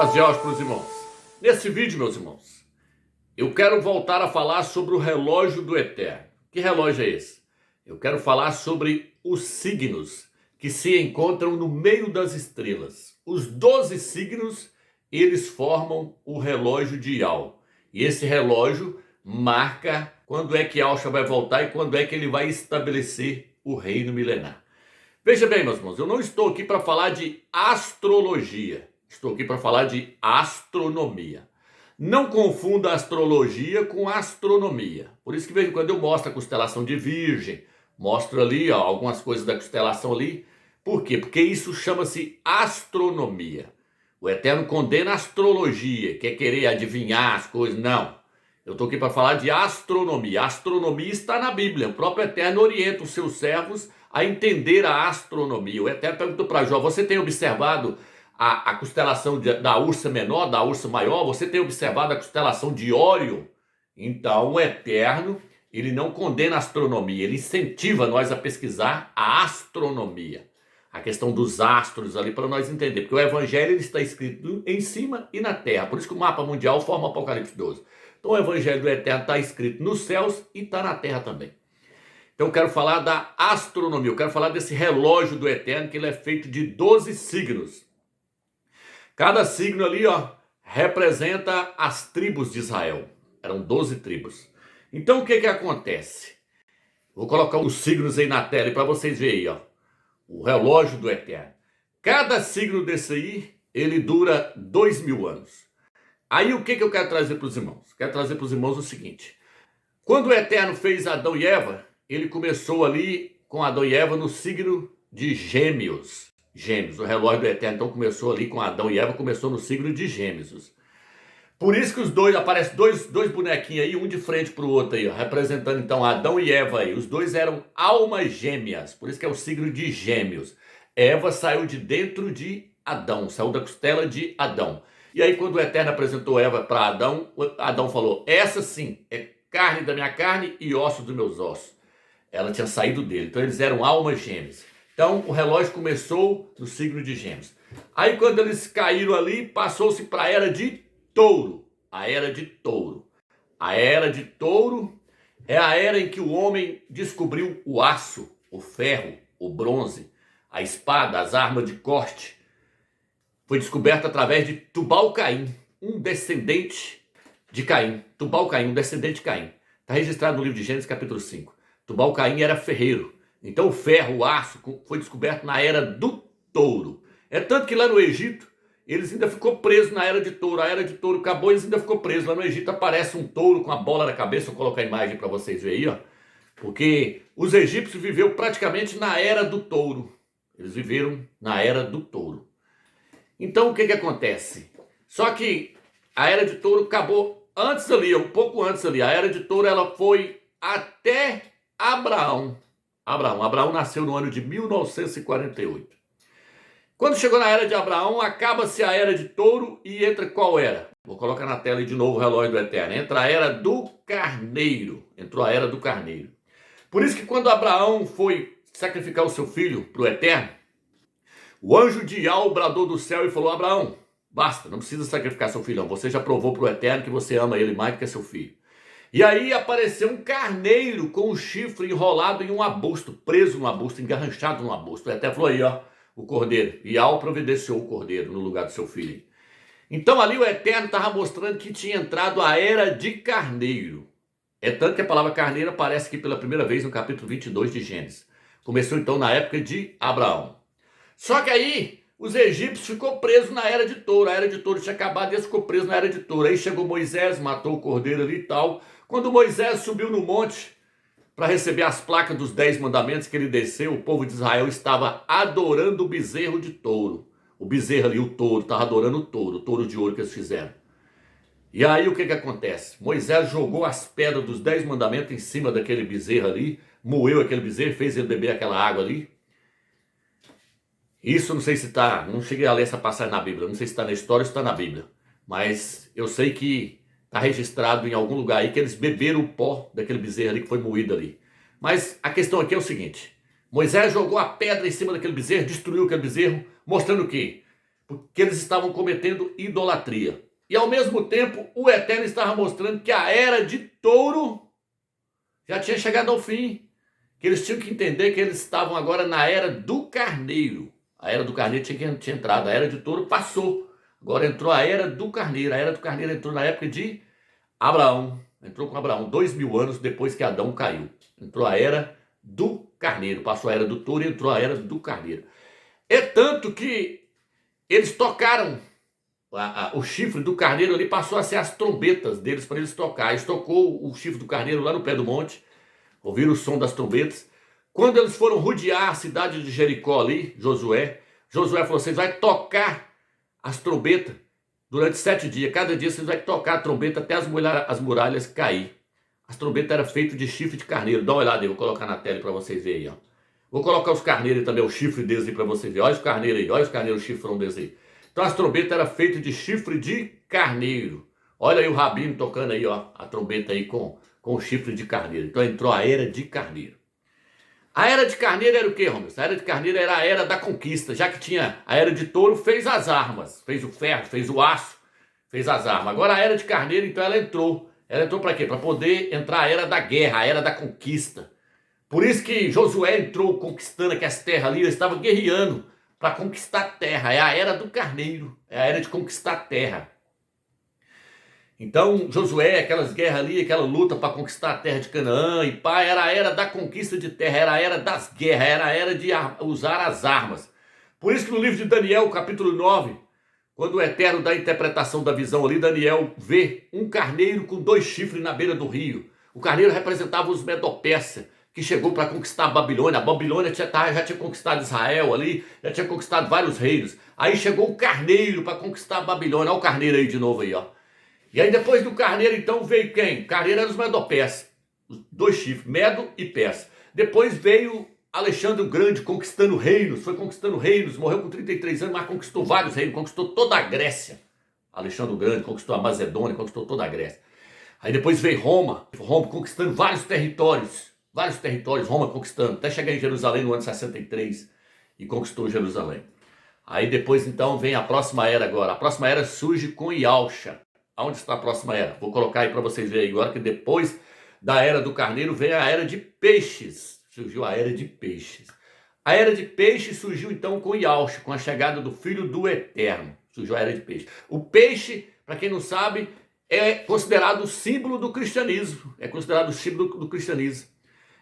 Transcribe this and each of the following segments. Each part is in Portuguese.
Paz de Deus para os irmãos. Nesse vídeo, meus irmãos, eu quero voltar a falar sobre o relógio do Eterno. Que relógio é esse? Eu quero falar sobre os signos que se encontram no meio das estrelas. Os 12 signos, eles formam o relógio de Yau. E esse relógio marca quando é que Yahshua vai voltar e quando é que ele vai estabelecer o reino milenar. Veja bem, meus irmãos, eu não estou aqui para falar de astrologia. Estou aqui para falar de astronomia. Não confunda astrologia com astronomia. Por isso que, de vez em quando, eu mostro a constelação de Virgem, mostro ali algumas coisas da constelação ali. Por quê? Porque isso chama-se astronomia. O Eterno condena a astrologia, que é querer adivinhar as coisas. Não. Eu estou aqui para falar de astronomia. A astronomia está na Bíblia. O próprio Eterno orienta os seus servos a entender a astronomia. O Eterno perguntou para Jó: você tem observado a constelação da Ursa Menor, da Ursa Maior? Você tem observado a constelação de Órion? Então o Eterno, ele não condena a astronomia, ele incentiva nós a pesquisar a astronomia. A questão dos astros ali para nós entender. Porque o Evangelho ele está escrito em cima e na terra. Por isso que o mapa mundial forma o Apocalipse 12. Então o Evangelho do Eterno está escrito nos céus e está na terra também. Então eu quero falar da astronomia. Eu quero falar desse relógio do Eterno, que ele é feito de 12 signos. Cada signo ali, representa as tribos de Israel. Eram 12 tribos. Então o que acontece? Vou colocar os signos aí na tela para vocês verem aí, o relógio do Eterno. Cada signo desse aí, ele dura 2000 anos. Aí o que eu quero trazer para os irmãos? Quero trazer para os irmãos o seguinte. Quando o Eterno fez Adão e Eva, ele começou ali com Adão e Eva no signo de Gêmeos. Gêmeos, o relógio do Eterno então começou ali com Adão e Eva, começou no signo de Gêmeos. Por isso que os dois, aparecem dois bonequinhos aí, um de frente para o outro aí, representando então Adão e Eva aí. Os dois eram almas gêmeas, por isso que é o signo de Gêmeos. Eva saiu de dentro de Adão, saiu da costela de Adão. E aí quando o Eterno apresentou Eva para Adão, Adão falou: essa sim é carne da minha carne e ossos dos meus ossos. Ela tinha saído dele, então eles eram almas gêmeas. Então o relógio começou no signo de Gêmeos. Aí quando eles caíram ali, passou-se para a era de Touro. A era de Touro. A era de Touro é a era em que o homem descobriu o aço, o ferro, o bronze, a espada, as armas de corte. Foi descoberto através de Tubal-Caim, um descendente de Caim. Tubal-Caim, um descendente de Caim. Está registrado no livro de Gênesis, capítulo 5. Tubal-Caim era ferreiro. Então o ferro, o aço, foi descoberto na era do touro. É tanto que lá no Egito, eles ainda ficou presos na era de touro. A era de touro acabou e eles ainda ficou presos. Lá no Egito aparece um touro com a bola na cabeça. Vou colocar a imagem para vocês verem aí, Porque os egípcios viveram praticamente na era do touro. Eles viveram na era do touro. Então o que acontece? Só que a era de touro acabou antes ali, um pouco antes ali. A era de touro ela foi até Abraão. Abraão nasceu no ano de 1948. Quando chegou na era de Abraão, acaba-se a era de touro e entra qual era? Vou colocar na tela aí de novo o relógio do Eterno. Entra a era do carneiro. Entrou a era do carneiro. Por isso que quando Abraão foi sacrificar o seu filho para o Eterno, o anjo de Yau bradou do céu e falou: Abraão, basta, não precisa sacrificar seu filho não. Você já provou para o Eterno que você ama ele mais do que seu filho. E aí apareceu um carneiro com o chifre enrolado em um arbusto, preso no arbusto, engarranchado no arbusto. Ele até falou aí, o cordeiro. E Yau providenciou o cordeiro no lugar do seu filho. Então ali o Eterno estava mostrando que tinha entrado a era de carneiro. É tanto que a palavra carneiro aparece aqui pela primeira vez no capítulo 22 de Gênesis. Começou então na época de Abraão. Só que aí os egípcios ficou presos na era de touro. A era de touro tinha acabado e eles ficou presos na era de touro. Aí chegou Moisés, matou o cordeiro ali e tal. Quando Moisés subiu no monte para receber as placas dos 10 mandamentos que ele desceu, o povo de Israel estava adorando o bezerro de touro. O bezerro ali, o touro, estava adorando o touro de ouro que eles fizeram. E aí o que acontece? Moisés jogou as pedras dos 10 mandamentos em cima daquele bezerro ali, moeu aquele bezerro, fez ele beber aquela água ali. Isso não sei se está, não cheguei a ler essa passagem na Bíblia, não sei se está na história ou se está na Bíblia. Mas eu sei que está registrado em algum lugar aí que eles beberam o pó daquele bezerro ali que foi moído ali. Mas a questão aqui é o seguinte: Moisés jogou a pedra em cima daquele bezerro, destruiu aquele bezerro, mostrando o quê? porque eles estavam cometendo idolatria. E ao mesmo tempo, o Eterno estava mostrando que a era de touro já tinha chegado ao fim. Que eles tinham que entender que eles estavam agora na era do carneiro. A era do carneiro tinha entrado, a era de touro passou. Agora entrou a era do carneiro. A era do carneiro entrou na época de Abraão. Entrou com Abraão 2000 anos depois que Adão caiu. Entrou a era do carneiro. Passou a era do touro e entrou a era do carneiro. É tanto que eles tocaram o chifre do carneiro ali, passou a ser as trombetas deles para eles tocar. Eles tocou o chifre do carneiro lá no pé do monte, ouviram o som das trombetas. Quando eles foram rodear a cidade de Jericó ali, Josué falou: vocês vão tocar as trombetas durante 7 dias. Cada dia vocês vão tocar a trombeta até as muralhas cair. As trombetas eram feitas de chifre de carneiro. Dá uma olhada aí, vou colocar na tela para vocês verem aí, ó. Vou colocar os carneiros também, o chifre deles aí para vocês verem. Olha os carneiros aí, olha os carneiros, o chifrão deles aí. Então as trombetas eram feitas de chifre de carneiro. Olha aí o rabino tocando aí, ó, a trombeta aí com o chifre de carneiro. Então entrou a era de carneiro. A era de carneiro era o quê, Romeu? A era de carneiro era a era da conquista, já que tinha a era de touro, fez as armas, fez o ferro, fez o aço, fez as armas. Agora a era de carneiro, então ela entrou. Ela entrou para quê? Para poder entrar a era da guerra, a era da conquista. Por isso que Josué entrou conquistando aquelas terras ali, ele estava guerreando para conquistar a terra. É a era do carneiro, é a era de conquistar a terra. Então, Josué, aquelas guerras ali, aquela luta para conquistar a terra de Canaã e pá, era a era da conquista de terra, era a era das guerras, era a era de usar as armas. Por isso que no livro de Daniel, capítulo 9, quando o Eterno dá a interpretação da visão ali, Daniel vê um carneiro com 2 chifres na beira do rio. O carneiro representava os Medo-Persa, que chegou para conquistar a Babilônia. A Babilônia já tinha conquistado Israel ali, já tinha conquistado vários reinos. Aí chegou o carneiro para conquistar a Babilônia. Olha o carneiro aí de novo aí, ó. E aí depois do carneiro então veio quem? O carneiro era os Medo-Persa, os 2 chifres, Medo e Persa. Depois veio Alexandre o Grande conquistando reinos, foi conquistando reinos, morreu com 33 anos, mas conquistou vários reinos, conquistou toda a Grécia. Alexandre o Grande conquistou a Macedônia, conquistou toda a Grécia. Aí depois veio Roma conquistando vários territórios, Roma conquistando, até chegar em Jerusalém no ano 63 e conquistou Jerusalém. Aí depois então vem a próxima era agora. A próxima era surge com Yalcha. Onde está a próxima era? Vou colocar aí para vocês verem agora que depois da era do carneiro vem a era de peixes. Surgiu a era de peixes. A era de peixes surgiu então com Yalcha, com a chegada do Filho do Eterno. Surgiu a era de peixe. O peixe, para quem não sabe, é considerado o símbolo do cristianismo. É considerado o símbolo do cristianismo.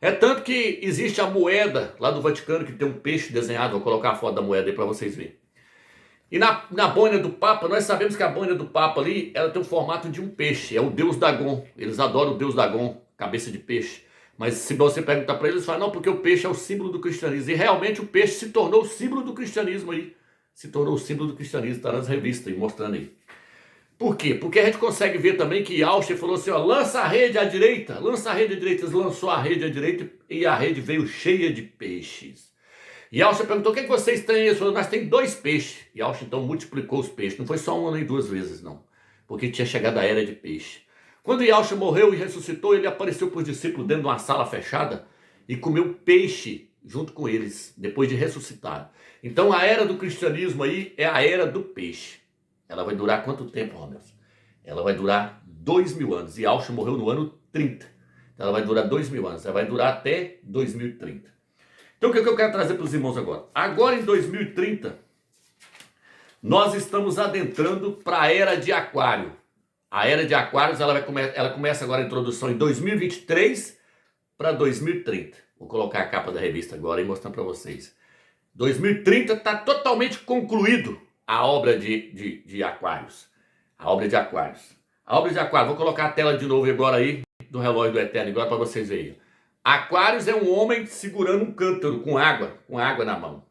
É tanto que existe a moeda lá do Vaticano que tem um peixe desenhado. Vou colocar a foto da moeda aí para vocês verem. E na boina do Papa, nós sabemos que a boina do Papa ali, ela tem o formato de um peixe, é o deus Dagon. Eles adoram o deus Dagon, cabeça de peixe. Mas se você perguntar para eles, eles falam, não, porque o peixe é o símbolo do cristianismo. E realmente o peixe se tornou o símbolo do cristianismo aí. Se tornou o símbolo do cristianismo, está nas revistas aí, mostrando aí. Por quê? Porque a gente consegue ver também que Yalcha falou assim, ó, lança a rede à direita, eles lançou a rede à direita e a rede veio cheia de peixes. Yalcha perguntou, o que vocês têm? Ele falou, nós temos 2 peixes. Yalcha então multiplicou os peixes. Não foi só uma nem 2 vezes, não. Porque tinha chegado a era de peixe. Quando Yalcha morreu e ressuscitou, ele apareceu para os discípulos dentro de uma sala fechada e comeu peixe junto com eles, depois de ressuscitar. Então a era do cristianismo aí é a era do peixe. Ela vai durar quanto tempo, Romeu? Ela vai durar 2000 anos. Yalcha morreu no ano 30. Então ela vai durar 2000 anos. Ela vai durar até 2030. Então o que eu quero trazer para os irmãos agora? Agora em 2030, nós estamos adentrando para a era de Aquário. A era de Aquários ela começa agora a introdução em 2023 para 2030. Vou colocar a capa da revista agora e mostrar para vocês. 2030 está totalmente concluído a obra de Aquários. A obra de Aquários. A obra de Aquários, vou colocar a tela de novo agora aí, do relógio do Eterno, agora para vocês verem. Aquários é um homem segurando um cântaro com água na mão.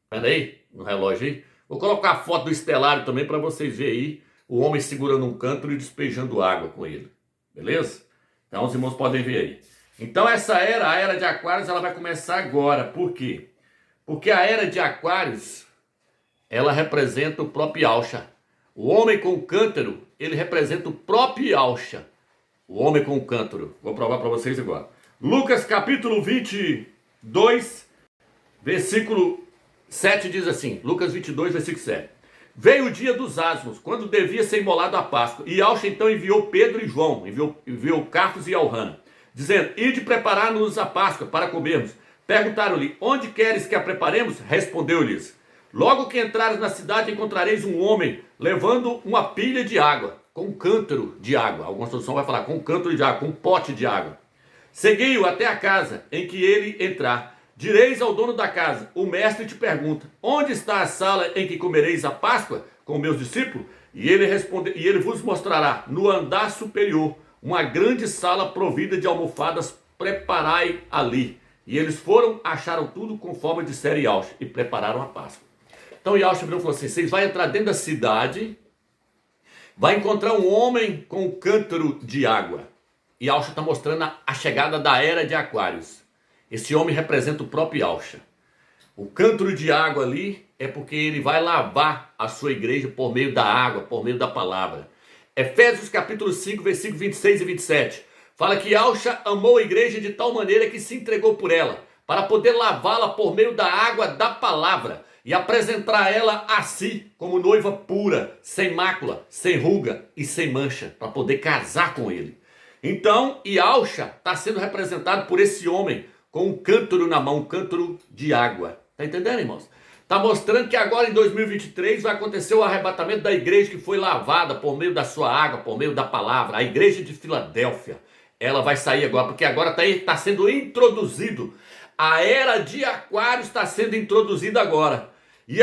Tá vendo aí? No relógio aí. Vou colocar a foto do estelário também para vocês verem aí. O homem segurando um cântaro e despejando água com ele. Beleza? Então os irmãos podem ver aí. Então essa era, a era de Aquários, ela vai começar agora. Por quê? Porque a era de Aquários, ela representa o próprio Yalcha. O homem com o cântaro, ele representa o próprio Yalcha. O homem com o cântaro. Vou provar para vocês agora. Lucas capítulo 22, versículo 7 diz assim, Lucas 22, versículo 7. Veio o dia dos asmos, quando devia ser imolado a Páscoa. E Yahshua então enviou Pedro e João, enviou Carpos e Elrana, dizendo: ide preparar-nos a Páscoa para comermos. Perguntaram-lhe: onde queres que a preparemos? Respondeu-lhes: logo que entrares na cidade encontrareis um homem levando uma pilha de água, com um cântaro de água. Alguma tradução vai falar com um cântaro de água, com um pote de água. Segui-o até a casa em que ele entrar. Direis ao dono da casa: o mestre te pergunta: onde está a sala em que comereis a Páscoa com meus discípulos? E ele vos mostrará no andar superior uma grande sala provida de almofadas, preparai ali. E eles foram, acharam tudo conforme disseram Yahshua e prepararam a Páscoa. Então Yahshua virou e falou assim: vocês vão entrar dentro da cidade, vai encontrar um homem com um cântaro de água. E Yahshua está mostrando a chegada da era de Aquários. Esse homem representa o próprio Yahshua. O cântaro de água ali é porque ele vai lavar a sua igreja por meio da água, por meio da palavra. Efésios capítulo 5, versículos 26 e 27. Fala que Yahshua amou a igreja de tal maneira que se entregou por ela, para poder lavá-la por meio da água da palavra e apresentar ela a si como noiva pura, sem mácula, sem ruga e sem mancha, para poder casar com ele. Então, Yahshua está sendo representado por esse homem com um cântaro na mão, um cântaro de água. Está entendendo, irmãos? Está mostrando que agora em 2023 vai acontecer o arrebatamento da igreja que foi lavada por meio da sua água, por meio da palavra. A igreja de Filadélfia, ela vai sair agora, porque agora está sendo introduzido. A era de Aquário está sendo introduzida agora. E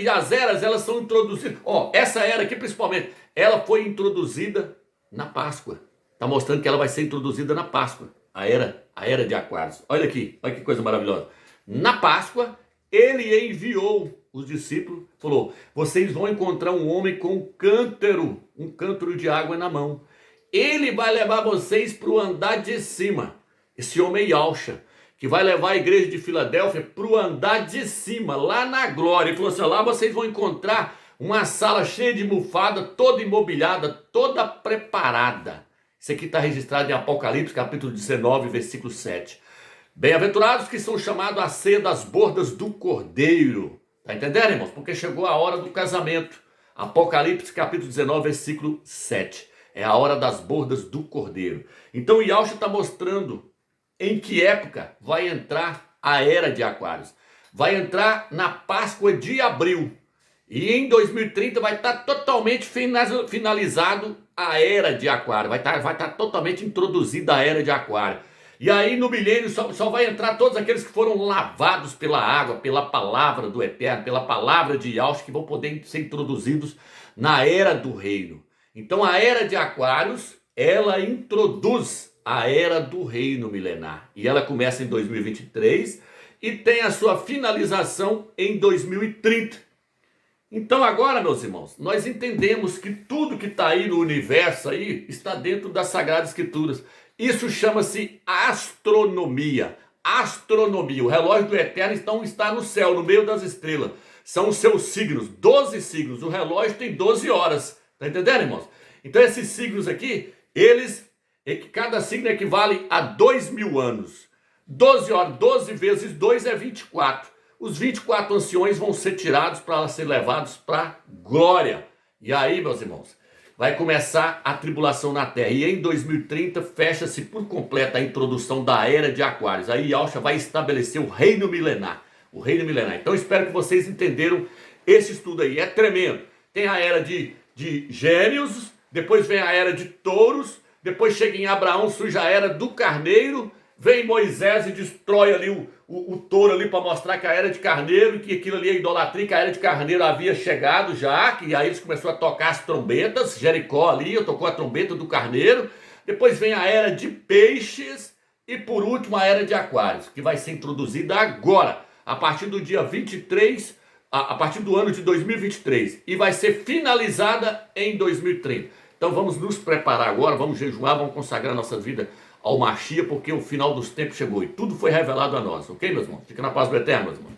as eras, elas são introduzidas. Essa era aqui principalmente, ela foi introduzida na Páscoa. Está mostrando que ela vai ser introduzida na Páscoa. A era de Aquários. Olha aqui, olha que coisa maravilhosa. Na Páscoa, ele enviou os discípulos, falou: vocês vão encontrar um homem com um cântaro de água na mão. Ele vai levar vocês para o andar de cima. Esse homem é Yahshua, que vai levar a igreja de Filadélfia para o andar de cima, lá na glória. Ele falou assim: lá vocês vão encontrar uma sala cheia de almofada, toda imobiliada, toda preparada. Isso aqui está registrado em Apocalipse, capítulo 19, versículo 7. Bem-aventurados que são chamados à ceia das bordas do Cordeiro. Está entendendo, irmãos? Porque chegou a hora do casamento. Apocalipse, capítulo 19, versículo 7. É a hora das bordas do Cordeiro. Então, Yahshua está mostrando em que época vai entrar a era de Aquários. Vai entrar na Páscoa de abril. E em 2030 vai estar totalmente finalizado a era de Aquário. Vai estar totalmente introduzida a era de Aquário. E aí no milênio só vai entrar todos aqueles que foram lavados pela água, pela palavra do Eterno, pela palavra de Yahshua, que vão poder ser introduzidos na era do reino. Então a era de Aquários, ela introduz a era do reino milenar. E ela começa em 2023 e tem a sua finalização em 2030. Então agora, meus irmãos, nós entendemos que tudo que está aí no universo aí está dentro das Sagradas Escrituras. Isso chama-se astronomia. Astronomia. O relógio do Eterno está no céu, no meio das estrelas. São os seus signos, 12 signos. O relógio tem 12 horas. Está entendendo, irmãos? Então esses signos aqui, cada signo equivale a 2.000 anos. 12 horas, 12 vezes 2 é 24. Os 24 anciões vão ser tirados para ser levados para glória. E aí, meus irmãos, vai começar a tribulação na terra. E em 2030 fecha-se por completo a introdução da era de Aquários. Aí Yahshua vai estabelecer o reino milenar. O reino milenar. Então espero que vocês entenderam esse estudo aí. É tremendo. Tem a era de Gêmeos, depois vem a era de Touros, depois chega em Abraão, surge a era do Carneiro. Vem Moisés e destrói ali o touro ali para mostrar que a era de carneiro, que aquilo ali é idolatria, que a era de carneiro havia chegado já, que aí eles começaram a tocar as trombetas, Jericó ali, tocou a trombeta do carneiro. Depois vem a era de peixes e por último a era de Aquários, que vai ser introduzida agora, a partir do dia 23, a partir do ano de 2023, e vai ser finalizada em 2030. Então vamos nos preparar agora, vamos jejuar, vamos consagrar nossa vida ao Mashiach, porque o final dos tempos chegou e tudo foi revelado a nós, ok, meus irmãos? Fica na paz do Eterno, meus irmãos.